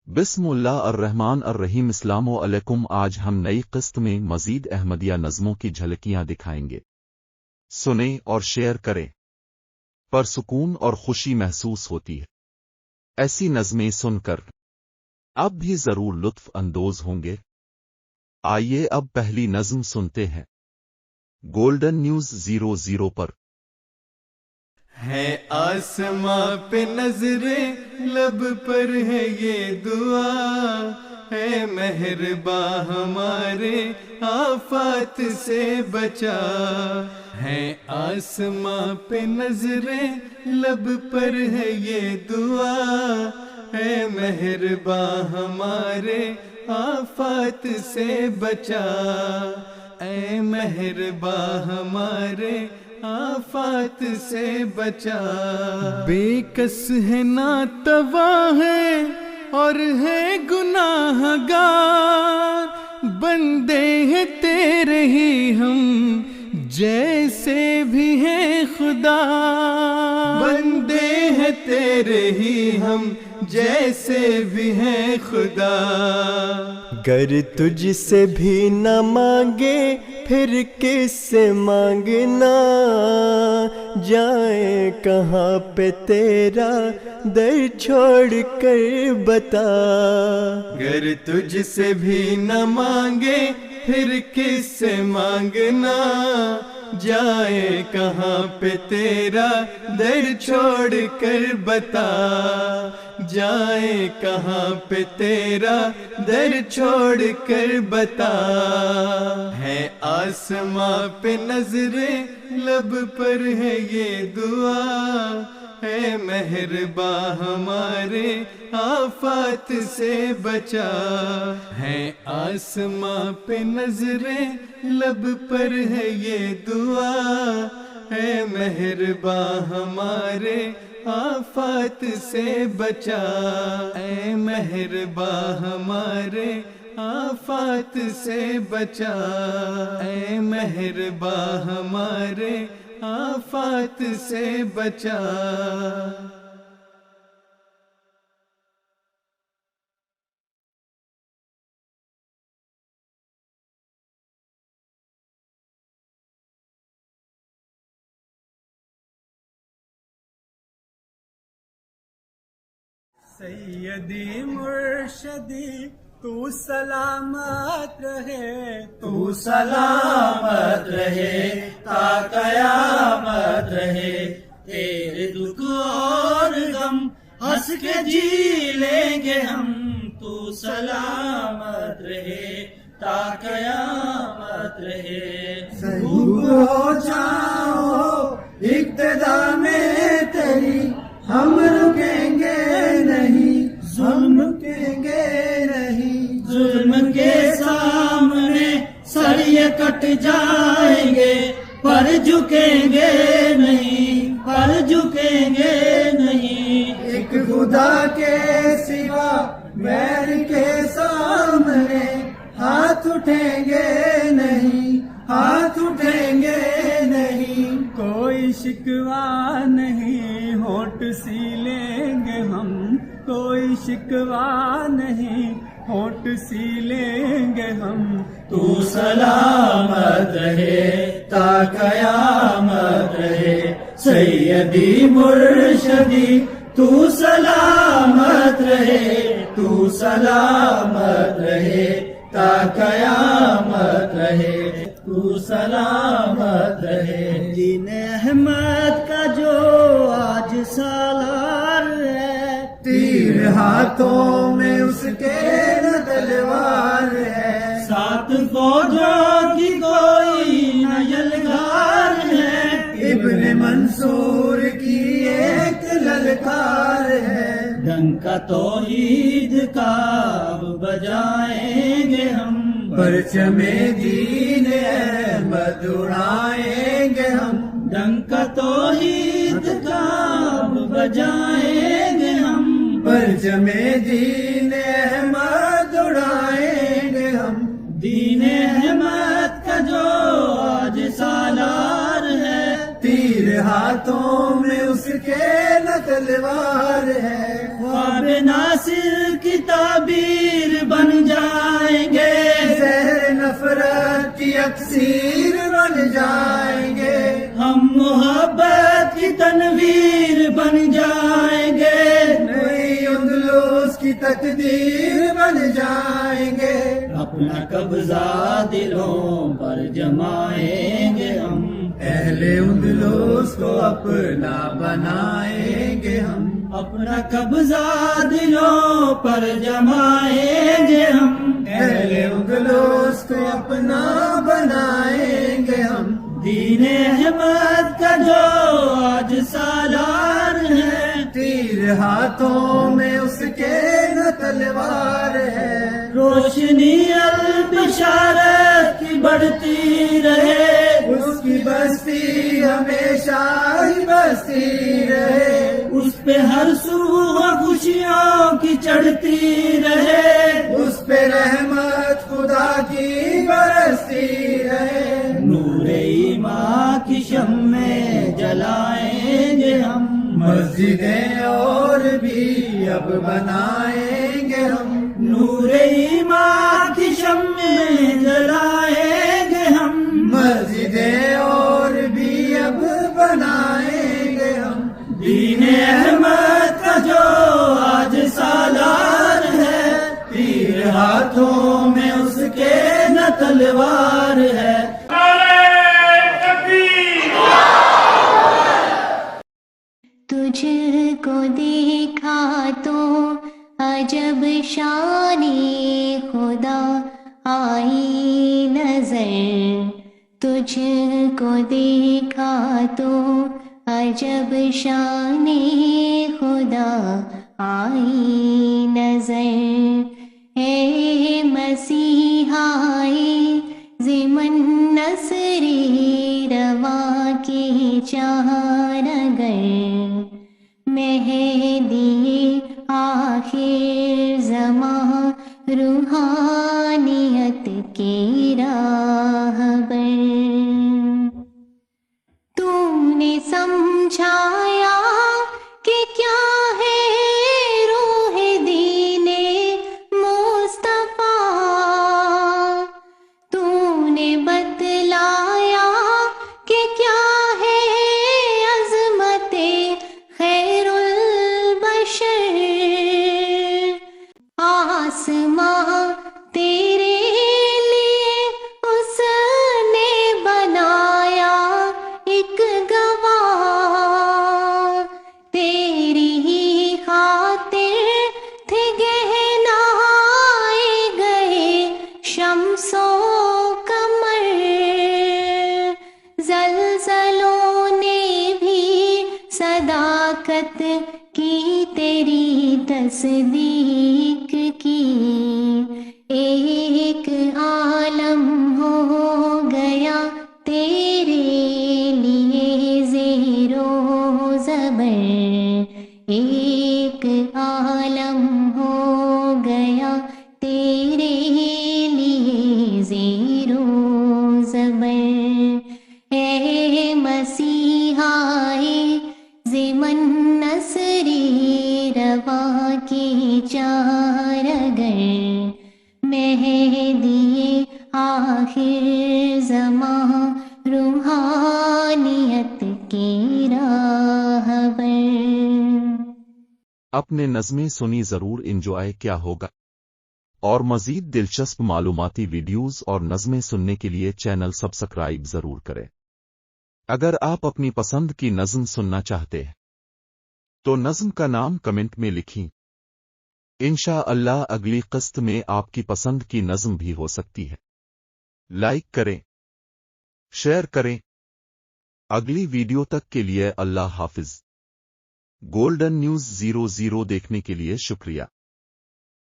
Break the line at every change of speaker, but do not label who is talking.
بسم اللہ الرحمن الرحیم۔ السلام علیکم۔ آج ہم نئی قسط میں مزید احمدیہ نظموں کی جھلکیاں دکھائیں گے۔ سنیں اور شیئر کریں، پرسکون اور خوشی محسوس ہوتی ہے۔ ایسی نظمیں سن کر آپ بھی ضرور لطف اندوز ہوں گے۔ آئیے اب پہلی نظم سنتے ہیں۔ گولڈن نیوز 00 پر
ہے آسماں پہ نظریں، لب پر ہے یہ دعا، ہے مہرباں ہمارے آفات سے بچا۔ ہے آسماں پہ نظریں، لب پر ہے یہ دعا، ہے مہرباں ہمارے آفات سے بچا۔ اے مہرباں ہمارے آفات سے بچا۔ بے کس ہے ناتواں ہے اور ہے گناہ گار، بندے ہیں تیرے ہی ہم جیسے بھی ہیں خدا، بندے ہیں تیرے ہی ہم جیسے بھی ہیں خدا۔ گر تجھ سے بھی نہ مانگے پھر کس سے مانگنا، جائیں کہاں پہ تیرا در چھوڑ کر بتا۔ گر تجھ سے بھی نہ مانگے پھر کس سے مانگنا، جائیں کہاں پہ تیرا در چھوڑ کر بتا۔ جائیں کہاں پہ تیرا در چھوڑ کر بتا۔ ہے آسماں پہ نظریں، لب پر ہے یہ دعا، ہے مہرباں ہمارے آفات سے بچا۔ ہے آسماں پہ نظریں، لب پر ہے یہ دعا، ہے مہرباں ہمارے آفات سے بچا۔ اے مہرباں ہمارے آفات سے بچا۔ اے مہرباں ہمارے آفات سے بچا۔ سیدی مرشدی تو سلامت رہے، تو سلامت رہے تا قیامت رہے۔ تیرے دکھ اور غم ہنس کے جی لیں گے ہم، تو سلامت رہے تا قیامت رہے۔ ہو جاؤ ابتدا میں تیری، ہم رکیں گے نہیں، ظلم رکیں گے نہیں۔ ظلم کے سامنے سر یہ کٹ جائیں گے، پر جھکیں گے نہیں، پر جھکیں گے نہیں۔ ایک خدا کے سوا غیر کے سامنے ہاتھ اٹھیں گے نہیں، ہاتھ اٹھیں گے نہیں۔ کوئی شکوہ نہیں، ہونٹ سی لیں گے ہم، کوئی شکوہ نہیں، ہونٹ سی لیں گے ہم۔ تو سلامت رہے تا قیامت رہے، سیدی مرشدی تو سلامت رہے، تو سلامت رہے تا قیامت رہے، تو سلامت رہے۔ دین احمد کا جو آج سالار ہے، تیر ہاتھوں میں اس کے نہ تلوار ہے، سات فوجوں کی کوئی نہ یلغار ہے، ابن منصور کی ایک للکار ہے۔ ڈنکا توحید کا اب بجائیں گے ہم، پرچم دین احمد اڑائیں گے ہم۔ ڈنکا توحید کا اب بجائیں گے ہم، پرچم دین احمد اڑائیں گے ہم۔ دین احمد کا جو آج سالار ہے، تیر ہاتھوں میں اس کے نہ تلوار ہے، خواب ناصر کی تعبیر بن جائیں گے، زہر نفرت کی اکسیر بن جائیں گے، ہم محبت کی تنویر بن جائیں گے، نئی اندلس کی تقدیر بن جائیں گے، اپنا قبضہ دلوں پر جمائیں گے ہم، اہل اندلس کو اپنا بنائیں گے ہم، اپنا قبضہ دلوں پر جمائیں گے ہم، اہل اندلس کو اپنا بنائیں گے ہم، دین احمد کا جو آج سالار ہے، تیر ہاتھوں میں اس کے نہ تلوار ہے، روشنی البشارت کی بڑھتی رہے، اس کی بستی ہمیشہ ہی بستی رہے، اس پہ ہر سو خوشیوں کی چڑھتی رہے، اس پہ رحمت خدا کی برستی رہے، نور ایمان کی شمع جلائیں گے ہم، مسجدیں اور بھی اب بنائیں گے ہم، نور ایمان کی شمع جلائیں گے ہم، مسجدیں اور بھی اب بنائیں گے ہم، دین احمد کا جو آج سالار ہے، تیر ہاتھوں میں اس کے نہ تلوار ہے،
تجھ کو دیکھا تو عجب شان خدا آئی نظر، تجھ کو دیکھا تو عجب شان خدا آئی نظر، اے مسیحائی ضمن نصری رواں کی چار اگر، مہدی آخر زمان روحانیت کی راہبر، تو نے سمجھایا کہ کیا ہے روح دین مصطفیٰ، تو نے بتلایا کہ کیا ہے عظمت خیر البشر، آسماں تیرے لیے اس نے بنایا ایک گواہ، تیری ہی خاطر تھے گہرائے گئے شمس و قمر، زلزلوں نے بھی صداقت کی تیری تصدیق کی، ایک عالم ہو گیا تیرے لیے زیر و زبر، ایک عالم ہو گیا تیرے لیے زیر و زبر، اے مسیحائی ضمن نصری رواں کی چار اگر، مہدی آخر زمان روحانیت کی راہبر۔
اپنے نظمیں سنی ضرور انجوائے کیا ہوگا، اور مزید دلچسپ معلوماتی ویڈیوز اور نظمیں سننے کے لیے چینل سبسکرائب ضرور کریں۔ اگر آپ اپنی پسند کی نظم سننا چاہتے ہیں تو نظم کا نام کمنٹ میں لکھیں، انشاءاللہ اگلی قسط میں آپ کی پسند کی نظم بھی ہو سکتی ہے۔ لائک کریں، شیئر کریں۔ اگلی ویڈیو تک کے لیے اللہ حافظ۔ گولڈن نیوز 00 دیکھنے کے لیے شکریہ۔